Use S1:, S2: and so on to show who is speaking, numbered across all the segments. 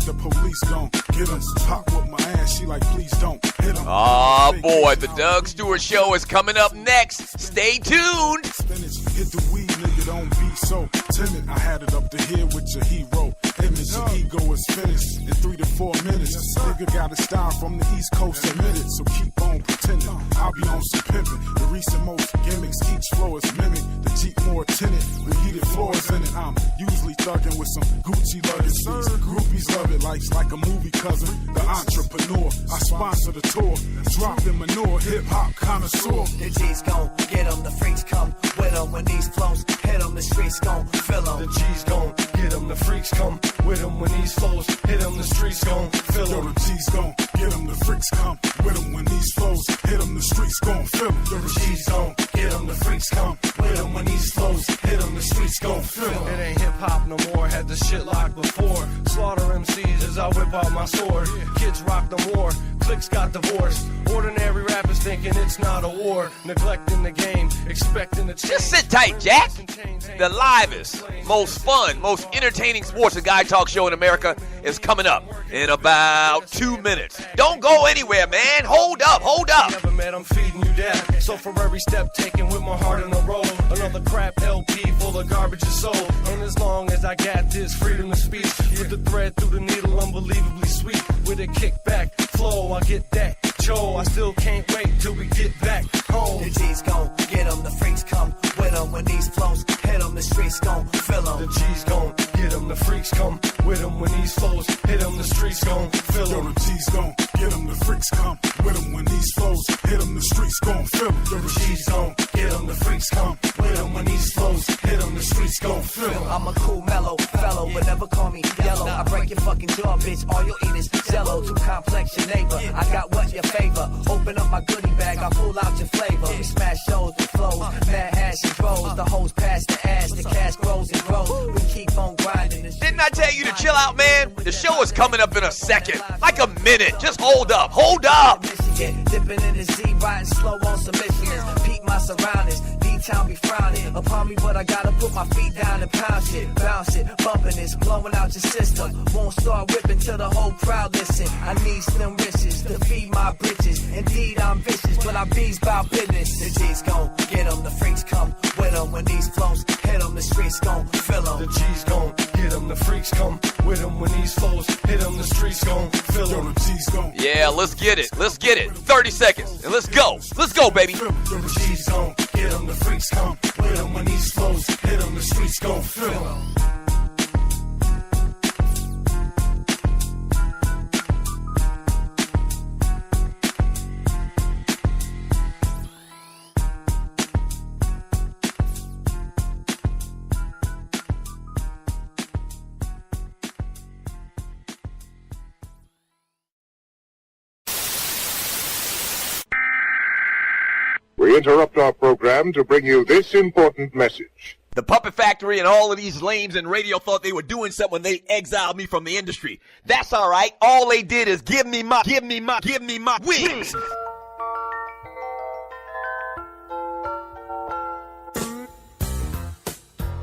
S1: the police gon' get him. Pop with my ass, she like, please don't hit him.
S2: Oh boy, the Doug Stewart Show is coming up next. Stay tuned.
S1: Spinach, hit the weed, nigga, don't be so timid. I had it up to here with your hero image. Your ego is finished in 3 to 4 minutes. Nigga got a style from the East Coast, admit it. So keep on pretending. I'll be on some pimping. The recent most gimmicks, each flow is mimic. The Jeep more tinted with heated floors in it. I'm usually thugging with some Gucci luggage. These groupies love it, life's like a movie cousin. The entrepreneur, I sponsor the tour. Dropping manure, hip hop connoisseur.
S3: The G's gon' get 'em, the freaks come with 'em. When these flows hit 'em, the streets gon' fill 'em.
S4: The G's gon' get 'em, the freaks come with 'em. When these flows hit 'em, the streets gon' fill 'em.
S1: Yo, the G's gon' get 'em, the freaks come with 'em. When these flows hit 'em, the streets gon' fill 'em. Yo,
S4: The G's gon' get 'em, the freaks come with 'em. When these flows hit 'em, the streets gon' fill 'em. It ain't hip hop no more, had the shit locked before. Slaughter MCs as I whip out my sword. Kids rock no more, cliques got divorced. Ordinary rappers thinking it's not a war. Neglecting the game, expecting the change.
S2: Just sit tight, Jack. The livest, most fun, most entertaining sports and guy talk show in America is coming up in about 2 minutes. Don't go anywhere, man. Hold up, hold up.
S4: Never met, I'm feeding you that. So for every step taken with my heart in a roll, another crap LP full of garbage is sold. And as long as I got this freedom of speech, with the thread through the needle, unbelievably sweet. With a kickback flow, I get that. Joe, I still can't wait till we get back home.
S3: The G's gon' get 'em, the freaks come with 'em. When these flows hit 'em, the streets gon' fill 'em.
S4: The G's gon' get 'em, the freaks come with 'em. When these flows hit 'em, the streets gon' fill
S1: Yo,
S4: 'em.
S1: the G's gon' get 'em, the freaks come with 'em. When these flows hit 'em, the streets gon' fill 'em. Yo,
S4: The G's gon' get 'em, the freaks come with 'em. When these flows hit 'em, the streets gon' fill 'em.
S3: I'm a cool, mellow fellow, but never call me yellow. I break your fucking jaw, bitch. All you'll eat is jello. Too complex, your neighbor. I got what your favor. Open up my goodie bag, I pull out your flavor. We smash shows with flows, mad hash and throws. The hoes pass the ass, the cash grows and grows. We keep on grinding.
S2: Didn't I tell you to chill out, man? The show is coming up in a second. Like a minute. Just hold up. Hold up.
S3: Michigan, dipping in the Z, riding slow on submissions. Peep my surroundings, D-Town be frowning upon me, but I gotta put my feet down and pound shit, bounce it, bumping this, blowing out your system. Won't start whipping till the whole crowd listen. I need slim riches to feed my britches. Indeed, I'm vicious, but I bees about business. The G's gon' get 'em, the freaks come with 'em. When these flows hit 'em, the streets gon' fill 'em.
S4: The G's gon' get 'em, the freaks come with 'em. When these flows hit 'em, the streets gon' fill
S1: Yo,
S4: 'em.
S1: the G's gon'
S2: Yeah, let's get it. Let's get it. 30 seconds. And let's go. Let's go, baby.
S1: fill 'em. Yo,
S4: The
S1: the
S4: G's gon' get 'em, the freaks come with 'em. When these flows hit 'em, the streets gon' fill 'em.
S5: We interrupt our program to bring you this important message.
S2: The Puppet Factory and all of these lames in radio thought they were doing something when they exiled me from the industry. That's all right. All they did is give me my wings.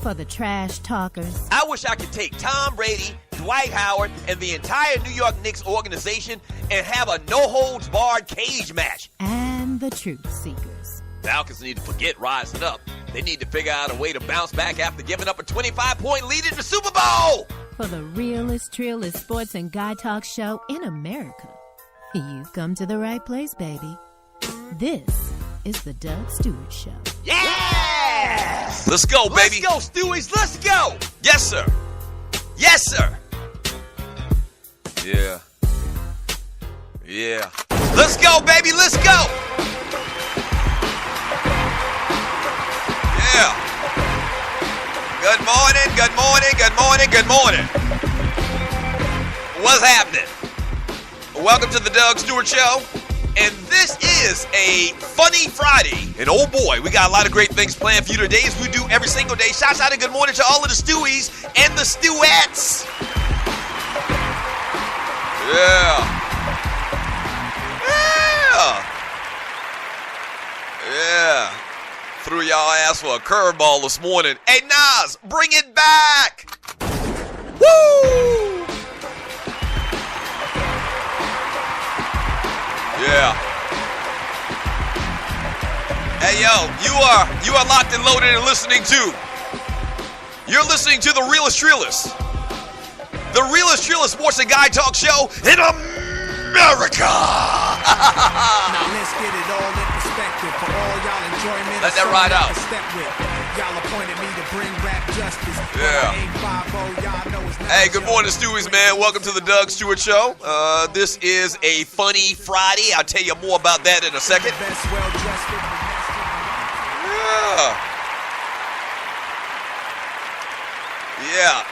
S6: For the trash talkers.
S2: I wish I could take Tom Brady, Dwight Howard, and the entire New York Knicks organization and have a no-holds-barred cage match.
S6: And the truth seekers.
S2: Falcons need to forget rising up. They need to figure out a way to bounce back after giving up a 25-point lead in the Super Bowl.
S6: For the realest, trillest sports and guy talk show in America. You've come to the right place, baby. This is the Doug Stewart Show.
S2: Yes! Let's go, baby. Let's go, Stewies. Let's go. Yes, sir. Yes, sir. Yeah. Yeah. Let's go, baby. Let's go. Yeah. Good morning, good morning, good morning, good morning. What's happening? Welcome to the Doug Stewart Show. And this is a funny Friday. And oh boy, we got a lot of great things planned for you today, as we do every single day. Shouts out and good morning to all of the Stewies and the Stewettes. Yeah. Yeah. Yeah. Threw y'all ass for a curveball this morning. Hey, Nas, bring it back. Woo! Hey, yo, you are locked and loaded and you're listening to the realest Trillist. The realest Trillist Sports and Guy Talk Show in America.
S3: Now let's get it all in perspective for all y'all enjoyment.
S2: Let that ride out.
S3: Y'all appointed me to bring rap justice.
S2: Yeah. Hey, good morning, Stewies, man. Welcome to the Doug Stewart Show. This is a funny Friday. I'll tell you more about that in a second. Yeah.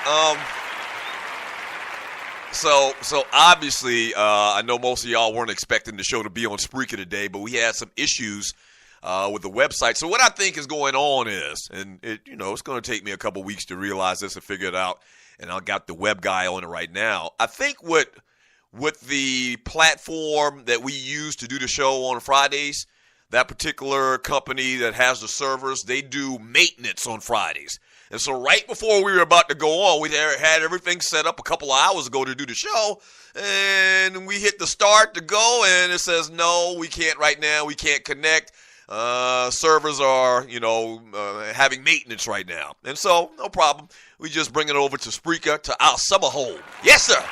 S2: So obviously, I know most of y'all weren't expecting the show to be on Spreaker today, but we had some issues with the website. So what I think is going on is, and it's going to take me a couple weeks to realize this and figure it out, and I got the web guy on it right now. I think what the platform that we use to do the show on Fridays, that particular company that has the servers, they do maintenance on Fridays. And so right before we were about to go on, we had everything set up a couple of hours ago to do the show, and we hit the start to go, and it says, no, we can't right now. We can't connect. Servers are, having maintenance right now. And so, no problem. We just bring it over to Spreaker, to our summer home. Yes, sir.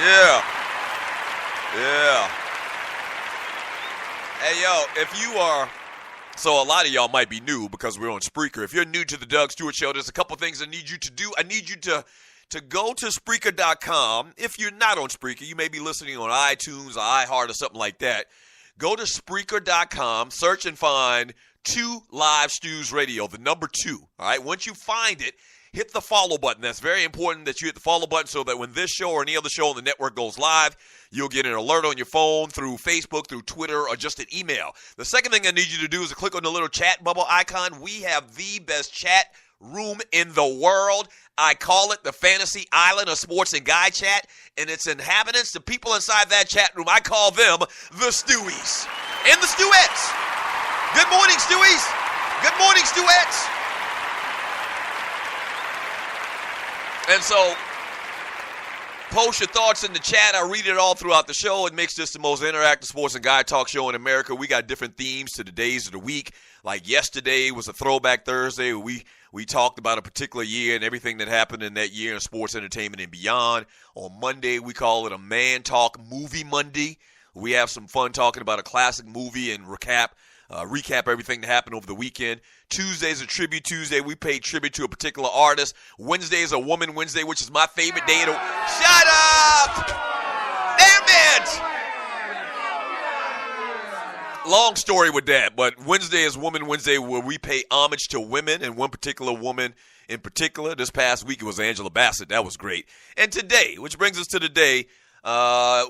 S2: Yeah. Hey, yo, if you are... So a lot of y'all might be new because we're on Spreaker. If you're new to the Doug Stewart Show, there's a couple things I need you to do. I need you to go to Spreaker.com. If you're not on Spreaker, you may be listening on iTunes or iHeart or something like that. Go to Spreaker.com, search and find 2 Live Stews Radio, the number 2. All right, once you find it, hit the follow button. That's very important that you hit the follow button so that when this show or any other show on the network goes live, you'll get an alert on your phone through Facebook, through Twitter, or just an email. The second thing I need you to do is to click on the little chat bubble icon. We have the best chat room in the world. I call it the Fantasy Island of Sports and Guy Chat, and its inhabitants, the people inside that chat room, I call them the Stewies and the Stewettes. Good morning, Stewies. Good morning, Stewettes. And so, post your thoughts in the chat. I read it all throughout the show. It makes this the most interactive sports and guy talk show in America. We got different themes to the days of the week. Like yesterday was a Throwback Thursday. We talked about a particular year and everything that happened in that year in sports, entertainment, and beyond. On Monday, we call it a Man Talk Movie Monday. We have some fun talking about a classic movie and recap everything that happened over the weekend. Tuesday is a Tribute Tuesday. We pay tribute to a particular artist. Wednesday is a Woman Wednesday, which is my favorite day. Shut up! Damn it! Long story with that, but Wednesday is Woman Wednesday, where we pay homage to women, and one particular woman in particular. This past week it was Angela Bassett. That was great. And today, which brings us to today,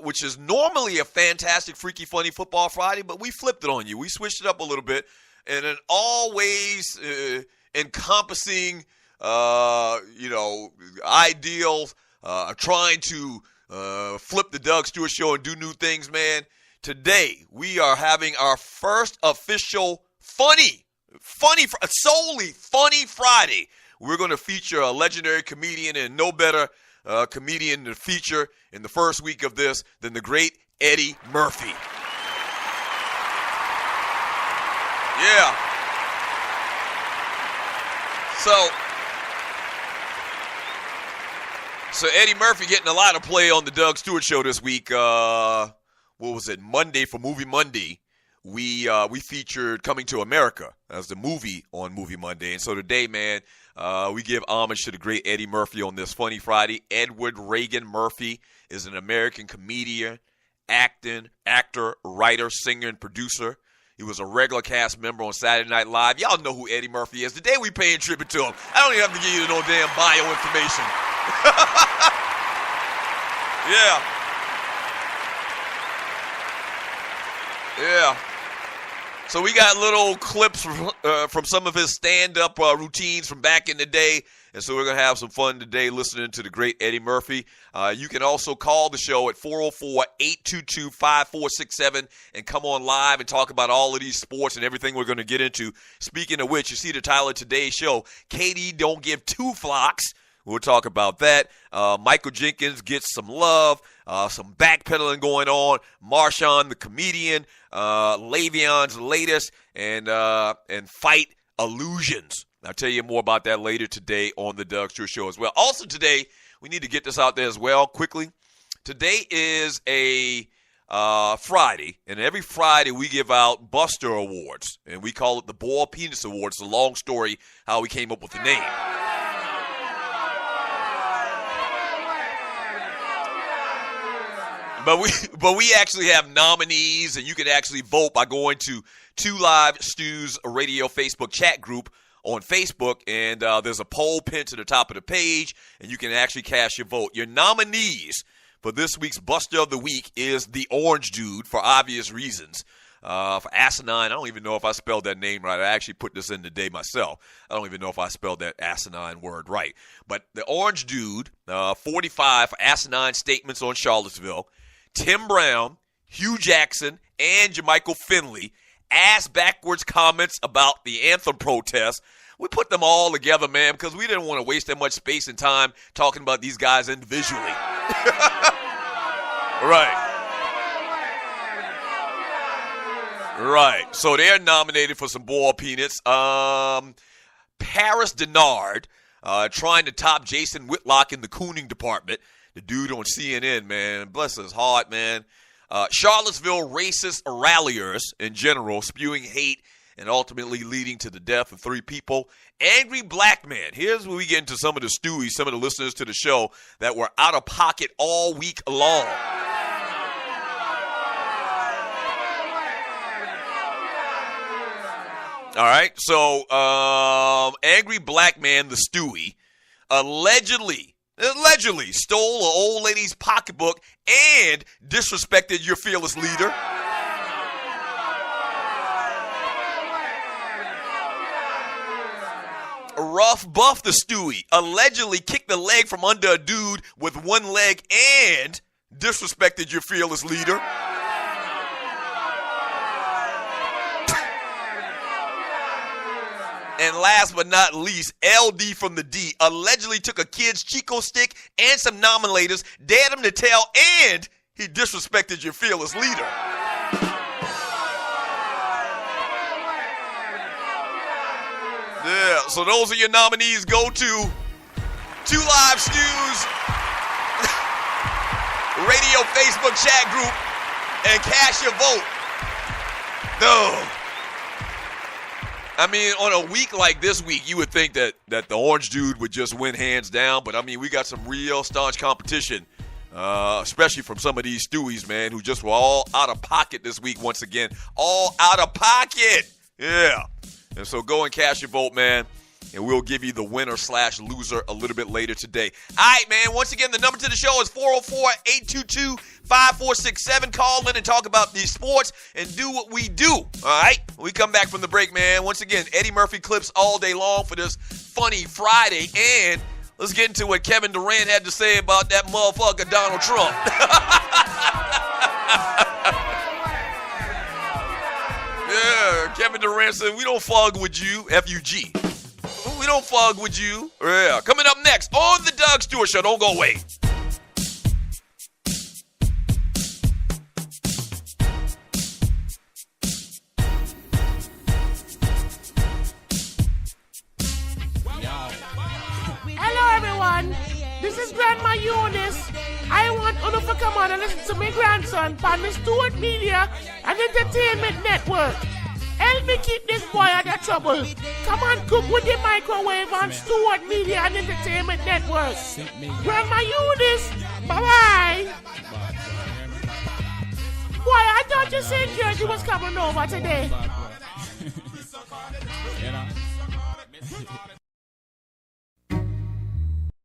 S2: which is normally a fantastic, freaky, funny Football Friday, but we flipped it on you. We switched it up a little bit, and an always encompassing, ideals, trying to flip the Doug Stewart Show and do new things, man. Today, we are having our first official solely funny Friday. We're going to feature a legendary comedian, and no better comedian to feature in the first week of this than the great Eddie Murphy. Yeah. So Eddie Murphy getting a lot of play on the Doug Stewart Show this week. What was it? Monday for Movie Monday. We featured Coming to America as the movie on Movie Monday. And so today, man, we give homage to the great Eddie Murphy on this funny Friday. Edward Reagan Murphy is an American comedian, actor, writer, singer, and producer. He was a regular cast member on Saturday Night Live. Y'all know who Eddie Murphy is. Today we paying tribute to him. I don't even have to give you no damn bio information. Yeah. So we got little clips from some of his stand-up routines from back in the day. And so we're going to have some fun today listening to the great Eddie Murphy. You can also call the show at 404-822-5467 and come on live and talk about all of these sports and everything we're going to get into. Speaking of which, you see the title of today's show, Katie Don't Give Two Flocks. We'll talk about that. Michael Jenkins gets some love, some backpedaling going on. Marshawn, the comedian, Leveon's latest, and fight illusions. I'll tell you more about that later today on the Doug Stewart Show as well. Also today, we need to get this out there as well quickly. Today is a Friday, and every Friday we give out Buster Awards, and we call it the Ball Penis Awards. It's a long story how we came up with the name. But we actually have nominees, and you can actually vote by going to 2 Live Stews Radio Facebook chat group on Facebook, and there's a poll pinned to the top of the page, and you can actually cast your vote. Your nominees for this week's Buster of the Week is the Orange Dude, for obvious reasons. For asinine, I don't even know if I spelled that name right. I actually put this in today myself. I don't even know if I spelled that asinine word right. But the Orange Dude, 45 for asinine statements on Charlottesville. Tim Brown, Hugh Jackson, and Jermichael Finley ass backwards comments about the anthem protest. We put them all together, man, because we didn't want to waste that much space and time talking about these guys individually. Right. So they're nominated for some ball peanuts. Paris Denard trying to top Jason Whitlock in the cooning department. The dude on CNN, man, bless his heart, man. Charlottesville racist ralliers in general, spewing hate and ultimately leading to the death of 3 people. Angry black man. Here's where we get into some of the stewies, some of the listeners to the show that were out of pocket all week long. All right, so angry black man, the Stewie, allegedly stole an old lady's pocketbook and disrespected your fearless leader. Rough Buff, the Stewie, allegedly kicked the leg from under a dude with one leg and disrespected your fearless leader. And last but not least, LD from the D allegedly took a kid's Chico stick and some nominators, dared him to tell, and he disrespected your fearless leader. Yeah, so those are your nominees. Go to 2 Live Stews Radio Facebook chat group and cast your vote. No. I mean, on a week like this week, you would think that the Orange Dude would just win hands down. But, I mean, we got some real staunch competition, especially from some of these Stewies, man, who just were all out of pocket this week once again. All out of pocket. Yeah. And so go and cast your vote, man, and we'll give you the winner/loser a little bit later today. All right, man. Once again, the number to the show is 404-822-5467. Call in and talk about these sports and do what we do. All right? When we come back from the break, man, once again, Eddie Murphy clips all day long for this funny Friday. And let's get into what Kevin Durant had to say about that motherfucker Donald Trump. Yeah, Kevin Durant said, we don't fug with you, F-U-G. We don't fug with you. Yeah, coming up next on the Doug Stewart Show. Don't go away.
S7: Hello, everyone. This is Grandma Eunice. I want you to come on and listen to my grandson on the Stewart Media and Entertainment Network. Help me keep this boy out of trouble. Come on, cook with the microwave on Stewart Media and Entertainment Network. Grandma Eunice, bye-bye. Boy, I thought you said Georgie was coming over today.